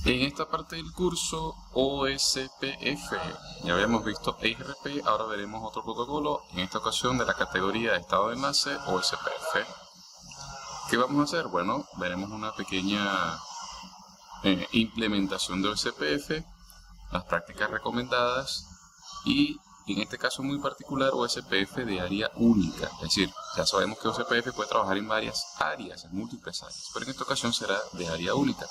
En esta parte del curso OSPF, ya habíamos visto EIGRP, ahora veremos otro protocolo, en esta ocasión de la categoría de estado de enlace OSPF. ¿Qué vamos a hacer? Bueno, veremos una pequeña implementación de OSPF, las prácticas recomendadas y en este caso muy particular OSPF de área única, es decir, ya sabemos que OSPF puede trabajar en varias áreas, en múltiples áreas, pero en esta ocasión será de área única.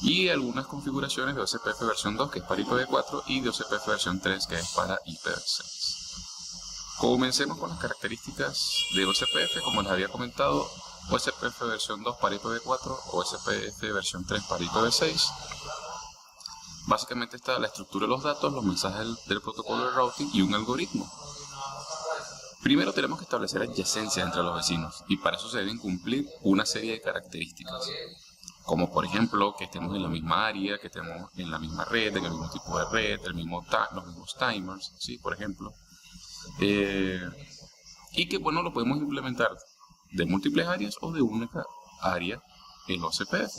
Y algunas configuraciones de OSPF versión 2 que es para IPv4 y de OSPF versión 3 que es para IPv6. Comencemos con las características de OSPF, como les había comentado, OSPF versión 2 para IPv4, OSPF versión 3 para IPv6. Básicamente está la estructura de los datos, los mensajes del protocolo de routing y un algoritmo. Primero tenemos que establecer adyacencias entre los vecinos y para eso se deben cumplir una serie de características, como por ejemplo que estemos en la misma área, que estemos en la misma red, en el mismo tipo de red, los mismos timers, ¿sí? Por ejemplo. Y que bueno, lo podemos implementar de múltiples áreas o de única área en OSPF.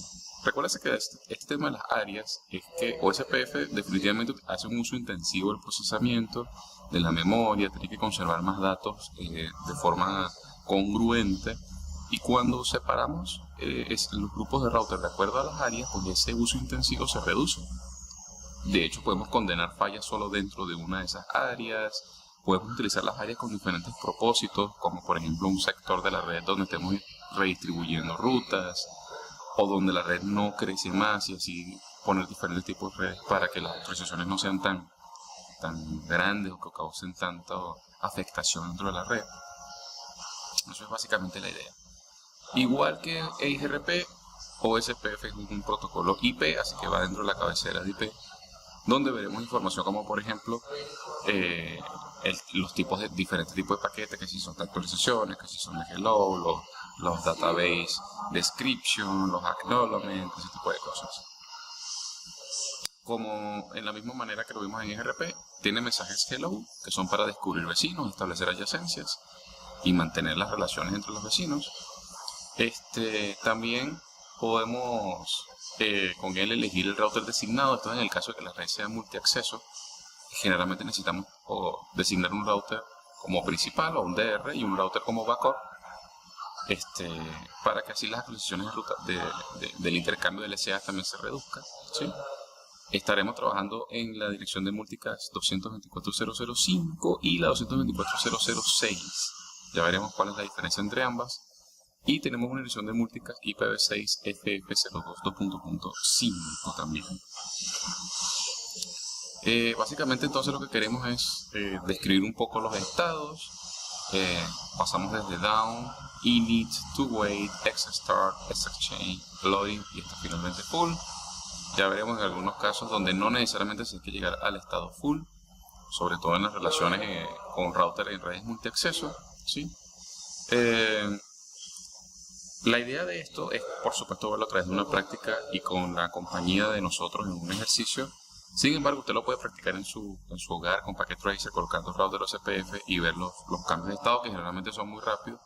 Recuerda que este tema de las áreas es que OSPF definitivamente hace un uso intensivo del procesamiento, de la memoria, tiene que conservar más datos de forma congruente, y cuando separamos los grupos de router de acuerdo a las áreas, pues ese uso intensivo se reduce. De hecho, podemos condenar fallas solo dentro de una de esas áreas, podemos utilizar las áreas con diferentes propósitos, como por ejemplo un sector de la red donde estemos redistribuyendo rutas, o donde la red no crece más y así poner diferentes tipos de redes para que las actualizaciones no sean tan grandes o que causen tanta afectación dentro de la red. Eso es básicamente la idea. Igual que EIGRP, OSPF es un protocolo IP, así que va dentro de la cabecera de IP, donde veremos información como por ejemplo los diferentes tipos de paquetes, que si son de actualizaciones, que si son de hello, los database description, los acknowledgements, ese tipo de cosas. Como en la misma manera que lo vimos en EIGRP, tiene mensajes hello, que son para descubrir vecinos, establecer adyacencias y mantener las relaciones entre los vecinos. También podemos con él elegir el router designado. Esto es en el caso de que la red sea multiacceso. Generalmente necesitamos designar un router como principal o un DR y un router como backup, para que así las actualizaciones de ruta del intercambio de LCA también se reduzcan, ¿sí? Estaremos trabajando en la dirección de multicast 224.0.0.5 y la 224.0.0.6. Ya veremos cuál es la diferencia entre ambas. Y tenemos una edición de multicast IPv6 FF02.2.5 también. Básicamente entonces lo que queremos es describir un poco los estados. Pasamos desde down, init, to wait, xstart, xexchange, loading y hasta finalmente full. Ya veremos en algunos casos donde no necesariamente se hay que llegar al estado full, sobre todo en las relaciones con router en redes multiacceso, ¿sí? La idea de esto es, por supuesto, verlo a través de una práctica y con la compañía de nosotros en un ejercicio. Sin embargo, usted lo puede practicar en su hogar con Packet Tracer, colocando router OSPF y ver los cambios de estado, que generalmente son muy rápidos.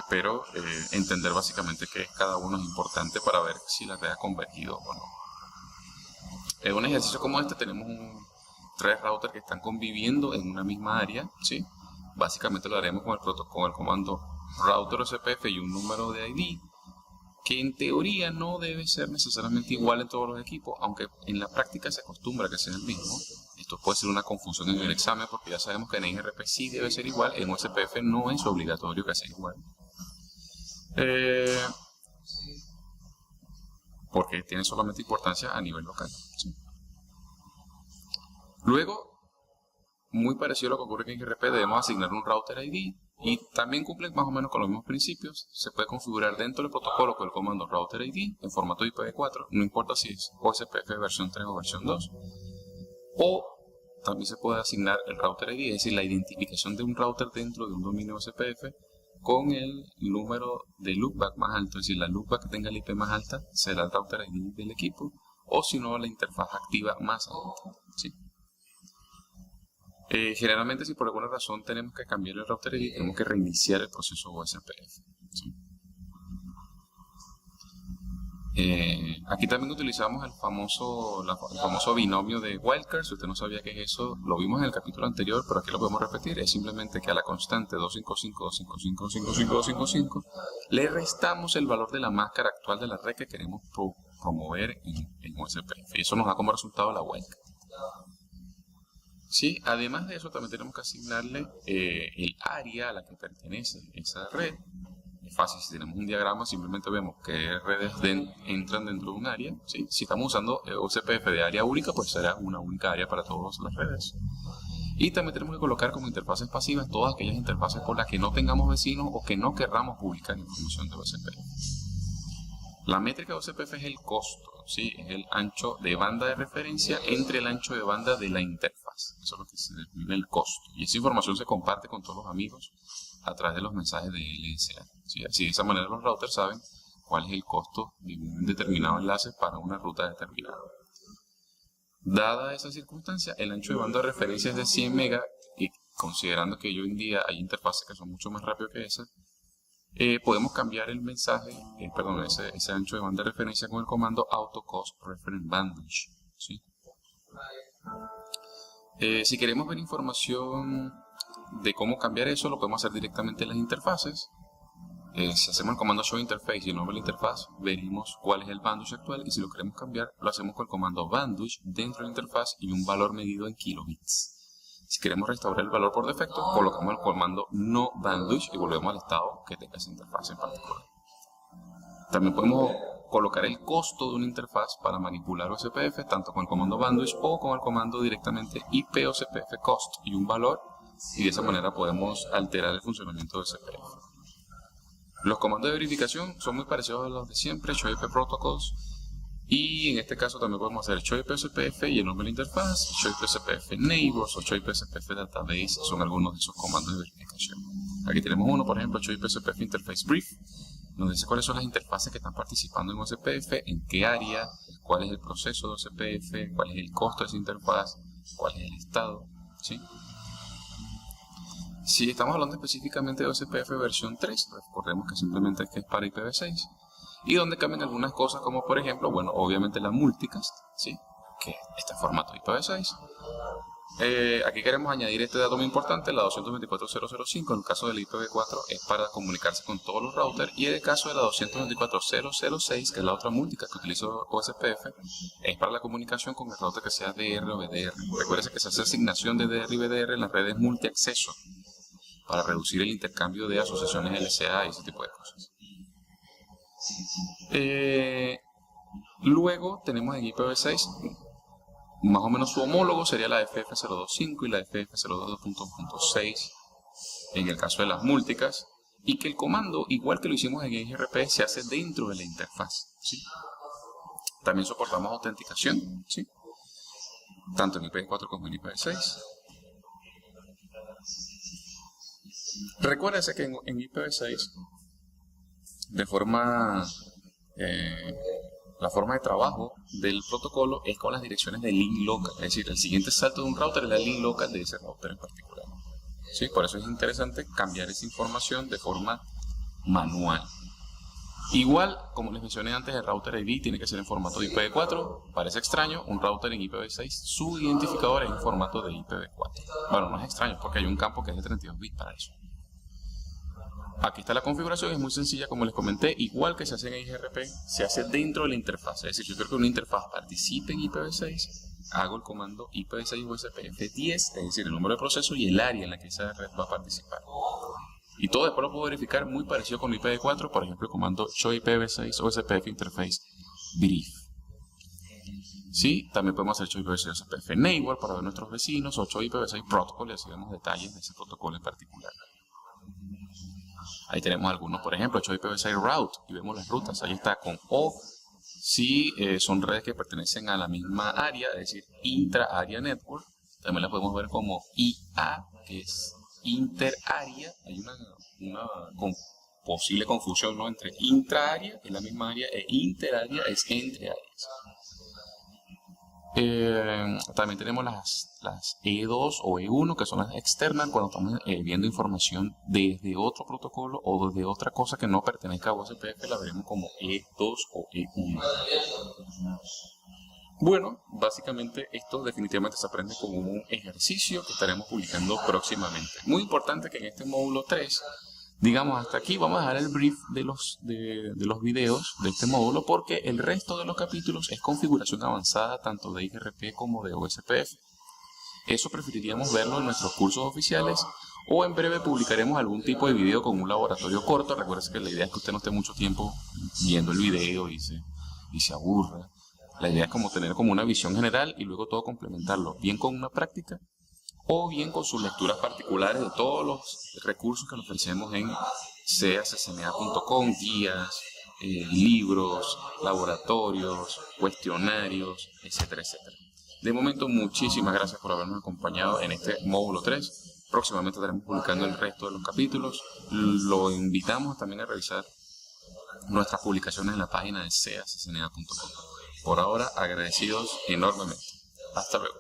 Pero entender básicamente que cada uno es importante para ver si la red ha convergido o no. En un ejercicio como este tenemos tres routers que están conviviendo en una misma área, ¿sí? Básicamente lo haremos con el comando router OSPF y un número de ID, que en teoría no debe ser necesariamente igual en todos los equipos, aunque en la práctica se acostumbra a que sea el mismo. Esto puede ser una confusión en el examen, porque ya sabemos que en EIGRP sí debe ser igual, en OSPF no es obligatorio que sea igual. Porque tiene solamente importancia a nivel local, ¿sí? Luego, muy parecido a lo que ocurre en EIGRP, debemos asignar un router ID y también cumple más o menos con los mismos principios. Se puede configurar dentro del protocolo con el comando router ID en formato IPv4, no importa si es OSPF versión 3 o versión 2. O también se puede asignar el router ID, es decir, la identificación de un router dentro de un dominio OSPF con el número de loopback más alto, es decir, la loopback que tenga el IP más alta será el router ID del equipo, o si no, la interfaz activa más alta, ¿sí? Generalmente, si por alguna razón tenemos que cambiar el router ID, tenemos que reiniciar el proceso OSPF, ¿sí? Aquí también utilizamos el famoso binomio de wildcard. Si usted no sabía qué es eso, lo vimos en el capítulo anterior, pero aquí lo podemos repetir. Es simplemente que a la constante 255, le restamos el valor de la máscara actual de la red que queremos promover en OSPF. Y eso nos da como resultado la wildcard. Sí, además de eso, también tenemos que asignarle el área a la que pertenece esa red. Es fácil, si tenemos un diagrama, simplemente vemos qué redes entran dentro de un área. ¿Sí? Si estamos usando OSPF de área única, pues será una única área para todas las redes. Y también tenemos que colocar como interfaces pasivas todas aquellas interfaces por las que no tengamos vecinos o que no querramos publicar información de OSPF. La métrica de OSPF es el costo, ¿sí? Es el ancho de banda de referencia entre el ancho de banda de la interfaz. Eso es lo que se denomina el costo. Y esa información se comparte con todos los amigos a través de los mensajes de LSA. ¿Sí? Así de esa manera los routers saben cuál es el costo de un determinado enlace para una ruta determinada. Dada esa circunstancia, el ancho de banda de referencia es de 100 MB y considerando que hoy en día hay interfaces que son mucho más rápidas que esa, podemos cambiar el mensaje, ese ancho de banda de referencia con el comando AutoCost-Reference-Bandwidth. ¿Sí? Si queremos ver información de cómo cambiar eso, lo podemos hacer directamente en las interfaces. Si hacemos el comando showInterface y el nombre de la interfaz, veremos cuál es el bandwidth actual, y si lo queremos cambiar, lo hacemos con el comando bandwidth dentro de la interfaz y un valor medido en kilobits. Si queremos restaurar el valor por defecto, colocamos el comando no bandwidth y volvemos al estado que tenga esa interfaz en particular. También podemos colocar el costo de una interfaz para manipular OSPF, tanto con el comando bandwidth o con el comando directamente IPOSPF cost y un valor, y de esa manera podemos alterar el funcionamiento de OSPF. Los comandos de verificación son muy parecidos a los de siempre, ShowIP Protocols, y en este caso también podemos hacer ShowIP-SPF y el nombre de la interfaz, ShowIP-SPF Neighbors o ShowIP-SPF Database, son algunos de esos comandos de verificación. Aquí tenemos uno, por ejemplo, ShowIP-SPF Interface Brief, nos dice cuáles son las interfaces que están participando en OSPF, en qué área, cuál es el proceso de OSPF, cuál es el costo de esa interfaz, cuál es el estado, ¿sí? Si estamos hablando específicamente de OSPF versión 3, recordemos que simplemente es para IPv6, y donde cambian algunas cosas como por ejemplo, bueno, obviamente la multicast, ¿sí? Que está en formato IPv6. Aquí queremos añadir este dato muy importante, la 224.0.0.5, en el caso del IPv4 es para comunicarse con todos los routers, y en el caso de la 224.0.0.6, que es la otra multicast que utiliza OSPF, es para la comunicación con el router que sea DR o BDR. Recuerden que se hace asignación de DR y BDR en las redes multiacceso, para reducir el intercambio de asociaciones LSA y ese tipo de cosas. Luego tenemos en IPv6 más o menos su homólogo, sería la FF025 y la FF022.6 en el caso de las multicast, y que el comando, igual que lo hicimos en IGRP, se hace dentro de la interfaz, ¿sí? También soportamos autenticación, ¿sí? Tanto en IPv4 como en IPv6. Recuérdese que en IPv6, la forma de trabajo del protocolo es con las direcciones de link local, es decir, el siguiente salto de un router es la link local de ese router en particular. ¿Sí? Por eso es interesante cambiar esa información de forma manual. Igual, como les mencioné antes, el router ID tiene que ser en formato de IPv4. Parece extraño, un router en IPv6, su identificador es en formato de IPv4. Bueno, no es extraño porque hay un campo que es de 32 bits para eso. Aquí está la configuración, es muy sencilla como les comenté, igual que se hace en IGRP, se hace dentro de la interfaz. Es decir, yo quiero que una interfaz participe en IPv6, hago el comando IPv6 OSPF10, es decir, el número de proceso y el área en la que esa red va a participar. Y todo después lo puedo verificar muy parecido con IPv4, por ejemplo, el comando showIPv6 OSPF Interface Brief. Sí, también podemos hacer showIPv6 OSPF Neighbor para ver nuestros vecinos, o showIPv6 Protocol, y así vemos detalles de ese protocolo en particular. Ahí tenemos algunos, por ejemplo, IPv6 Route, y vemos las rutas. Ahí está con O, si son redes que pertenecen a la misma área, es decir, intra-area network. También la podemos ver como IA, que es inter-área. Hay una posible confusión, ¿no?, entre intra-área, que es la misma área, e inter-área es entre áreas. También tenemos las E2 o E1, que son las externas, cuando estamos viendo información desde otro protocolo o desde otra cosa que no pertenezca a OSPF, la veremos como E2 o E1. Bueno, básicamente esto definitivamente se aprende como un ejercicio que estaremos publicando próximamente. Muy importante que en este módulo 3, digamos hasta aquí, vamos a dejar el brief de los videos de este módulo, porque el resto de los capítulos es configuración avanzada tanto de IGRP como de OSPF. Eso preferiríamos verlo en nuestros cursos oficiales, o en breve publicaremos algún tipo de video con un laboratorio corto. Recuerden que la idea es que usted no esté mucho tiempo viendo el video y se aburra. La idea es como tener como una visión general y luego todo complementarlo, bien con una práctica o bien con sus lecturas particulares de todos los recursos que le ofrecemos en ceaccna.com, guías, libros, laboratorios, cuestionarios, etcétera, etcétera. De momento, muchísimas gracias por habernos acompañado en este módulo 3. Próximamente estaremos publicando el resto de los capítulos. Lo invitamos también a revisar nuestras publicaciones en la página de ceaccna.com. Por ahora, agradecidos enormemente. Hasta luego.